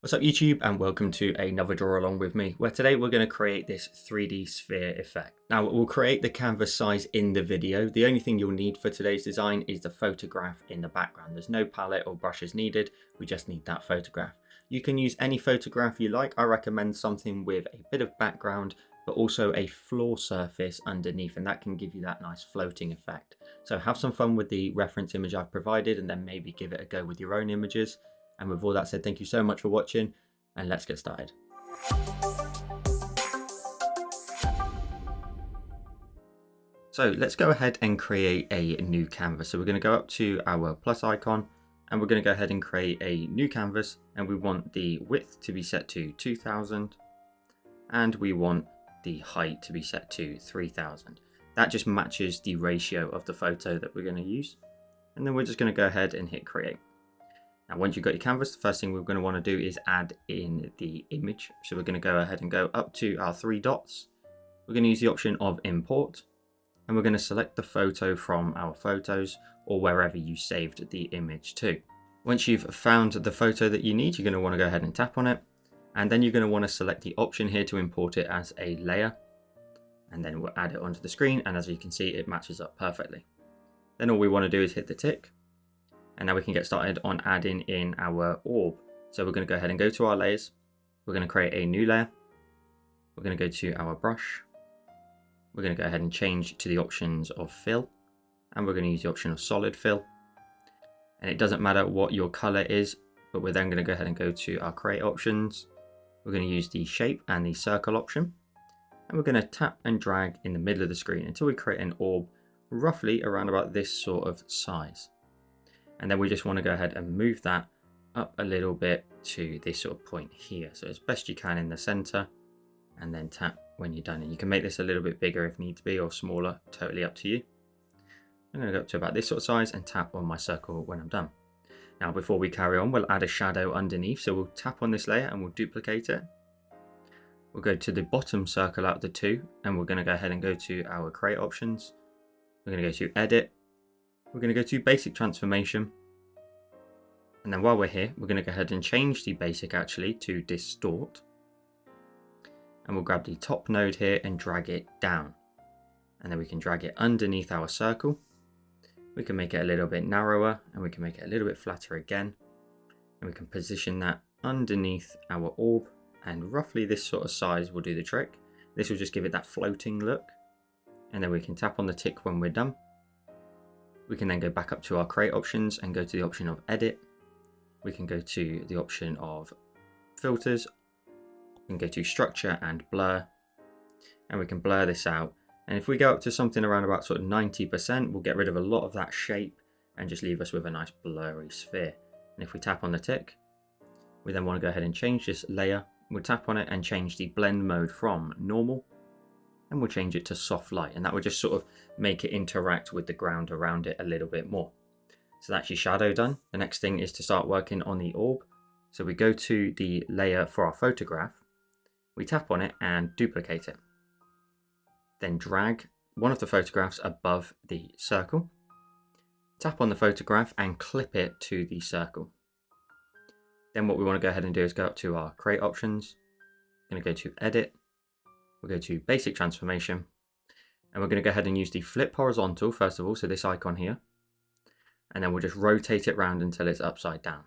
What's up YouTube, and welcome to another draw along with me, where today we're going to create this 3D sphere effect. Now we'll create the canvas size in the video. The only thing you'll need for today's design is the photograph in the background. There's no palette or brushes needed, we just need that photograph. You can use any photograph you like. I recommend something with a bit of background but also a floor surface underneath, and that can give you that nice floating effect. So have some fun with the reference image I've provided and then maybe give it a go with your own images. And with all that said, thank you so much for watching, and let's get started. So let's go ahead and create a new canvas. So we're going to go up to our plus icon and we're going to go ahead and create a new canvas, and we want the width to be set to 2000 and we want the height to be set to 3000. That just matches the ratio of the photo that we're going to use. And then we're just going to go ahead and hit create. Now, once you've got your canvas, the first thing we're going to want to do is add in the image. So we're going to go ahead and go up to our three dots. We're going to use the option of import, and we're going to select the photo from our photos or wherever you saved the image to. Once you've found the photo that you need, you're going to want to go ahead and tap on it. And then you're going to want to select the option here to import it as a layer. And then we'll add it onto the screen. And as you can see, it matches up perfectly. Then all we want to do is hit the tick. And now we can get started on adding in our orb. So we're going to go ahead and go to our layers. We're going to create a new layer. We're going to go to our brush. We're going to go ahead and change to the options of fill. And we're going to use the option of solid fill. And it doesn't matter what your color is, but we're then going to go ahead and go to our create options. We're going to use the shape and the circle option. And we're going to tap and drag in the middle of the screen until we create an orb roughly around about this sort of size. And then we just want to go ahead and move that up a little bit to this sort of point here. So as best you can in the center, and then tap when you're done. And you can make this a little bit bigger if need to be, or smaller, totally up to you. I'm going to go up to about this sort of size and tap on my circle when I'm done. Now, before we carry on, we'll add a shadow underneath. So we'll tap on this layer and we'll duplicate it. We'll go to the bottom circle out of the two, and we're going to go ahead and go to our create options. We're going to go to edit. We're going to go to basic transformation, and then while we're here, we're going to go ahead and change the basic actually to distort, and we'll grab the top node here and drag it down, and then we can drag it underneath our circle. We can make it a little bit narrower, and we can make it a little bit flatter again, and we can position that underneath our orb, and roughly this sort of size will do the trick. This will just give it that floating look, and then we can tap on the tick when we're done. We can then go back up to our create options and go to the option of edit. We can go to the option of filters. We can go to structure and blur, and we can blur this out. And if we go up to something around about sort of 90%, we'll get rid of a lot of that shape and just leave us with a nice blurry sphere. And if we tap on the tick, we then want to go ahead and change this layer. We'll tap on it and change the blend mode from normal, and we'll change it to soft light, and that will just sort of make it interact with the ground around it a little bit more. So that's your shadow done. The next thing is to start working on the orb. So we go to the layer for our photograph, we tap on it and duplicate it. Then drag one of the photographs above the circle. Tap on the photograph and clip it to the circle. Then what we want to go ahead and do is go up to our create options. We're going to go to edit. We'll go to basic transformation, and we're going to go ahead and use the flip horizontal first of all, so this icon here, and then we'll just rotate it round until it's upside down,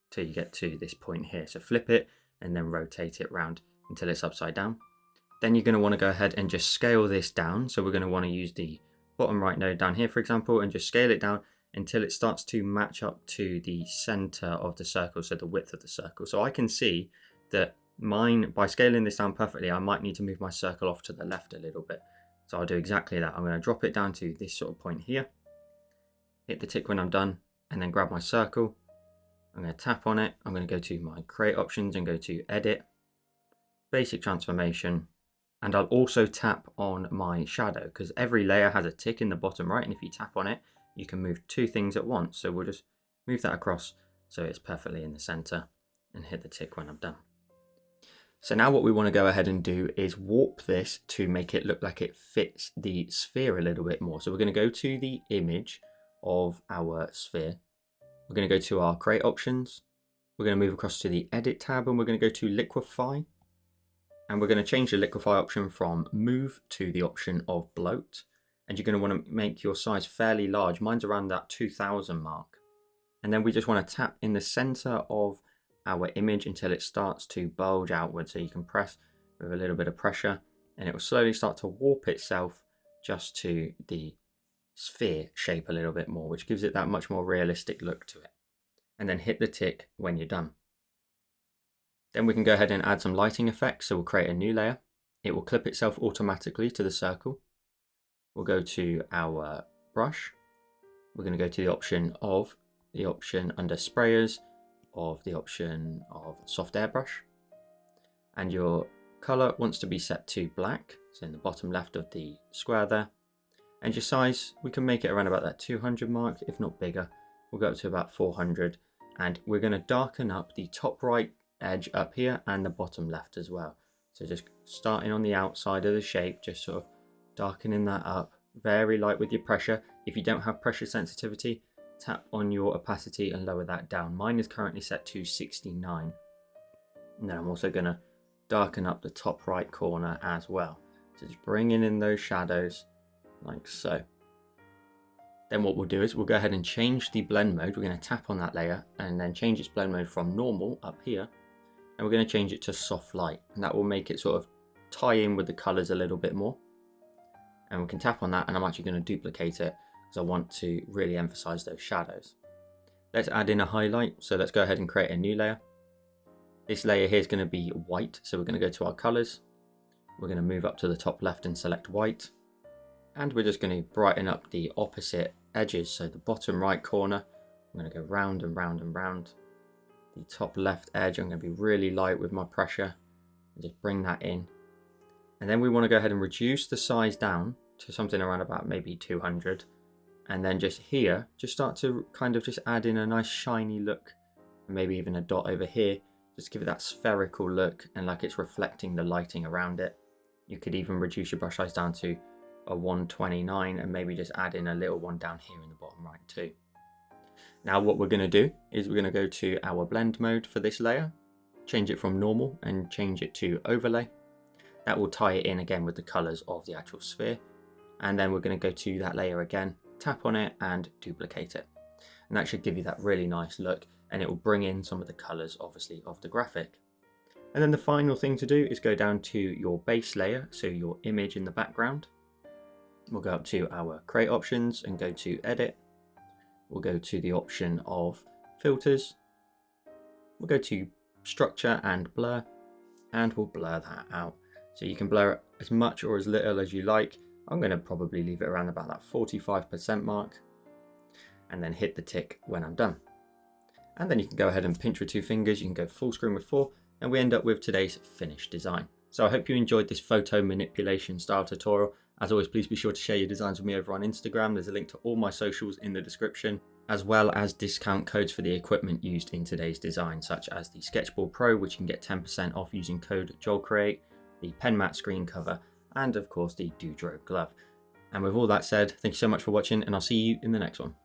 till you get to this point here. So flip it and then rotate it round until it's upside down. Then you're going to want to go ahead and just scale this down. So we're going to want to use the bottom right node down here, for example, and just scale it down until it starts to match up to the center of the circle, so the width of the circle. So I can see that mine, by scaling this down perfectly, I might need to move my circle off to the left a little bit. So I'll do exactly that. I'm going to drop it down to this sort of point here, hit the tick when I'm done, and then grab my circle. I'm going to tap on it. I'm going to go to my create options and go to edit, basic transformation, and I'll also tap on my shadow, because every layer has a tick in the bottom right, and if you tap on it, you can move two things at once. So we'll just move that across so it's perfectly in the center, and hit the tick when I'm done. So now what we want to go ahead and do is warp this to make it look like it fits the sphere a little bit more. So we're going to go to the image of our sphere. We're going to go to our create options. We're going to move across to the Edit tab and we're going to go to Liquify. And we're going to change the Liquify option from Move to the option of Bloat. And you're going to want to make your size fairly large. Mine's around that 2000 mark. And then we just want to tap in the center of our image until it starts to bulge outward. So you can press with a little bit of pressure and it will slowly start to warp itself just to the sphere shape a little bit more, which gives it that much more realistic look to it. And then hit the tick when you're done. Then we can go ahead and add some lighting effects. So we'll create a new layer. It will clip itself automatically to the circle. We'll go to our brush. We're going to go to the option under sprayers of the option of soft airbrush. And your color wants to be set to black. So in the bottom left of the square there. And your size, we can make it around about that 200 mark, if not bigger. We'll go up to about 400. And we're going to darken up the top right edge up here and the bottom left as well. So just starting on the outside of the shape, just sort of darkening that up, very light with your pressure. If you don't have pressure sensitivity, tap on your opacity and lower that down. Mine is currently set to 69. And then I'm also going to darken up the top right corner as well. So just bringing in those shadows like so. Then what we'll do is we'll go ahead and change the blend mode. We're going to tap on that layer and then change its blend mode from normal up here. And we're going to change it to soft light. And that will make it sort of tie in with the colors a little bit more. And we can tap on that and I'm actually going to duplicate it because I want to really emphasize those shadows. Let's add in a highlight. So let's go ahead and create a new layer. This layer here is going to be white. So we're going to go to our colors. We're going to move up to the top left and select white. And we're just going to brighten up the opposite edges. So the bottom right corner, I'm going to go round and round and round. The top left edge, I'm going to be really light with my pressure and just bring that in. And then we want to go ahead and reduce the size down to something around about maybe 200. And then just here, just start to kind of just add in a nice shiny look. Maybe even a dot over here. Just give it that spherical look and like it's reflecting the lighting around it. You could even reduce your brush size down to a 129 and maybe just add in a little one down here in the bottom right too. Now what we're going to do is we're going to go to our blend mode for this layer, change it from normal and change it to overlay. That will tie it in again with the colors of the actual sphere. And then we're going to go to that layer again, tap on it and duplicate it. And that should give you that really nice look and it will bring in some of the colors obviously of the graphic. And then the final thing to do is go down to your base layer, so your image in the background. We'll go up to our create options and go to edit. We'll go to the option of filters. We'll go to structure and blur and we'll blur that out. So you can blur it as much or as little as you like. I'm going to probably leave it around about that 45% mark and then hit the tick when I'm done. And then you can go ahead and pinch with two fingers. You can go full screen with 4 and we end up with today's finished design. So I hope you enjoyed this photo manipulation style tutorial. As always, please be sure to share your designs with me over on Instagram. There's a link to all my socials in the description, as well as discount codes for the equipment used in today's design, such as the Sketchboard Pro, which you can get 10% off using code JOELCREATE, the pen mat screen cover, and of course the Doudrop glove. And with all that said, thank you so much for watching and I'll see you in the next one.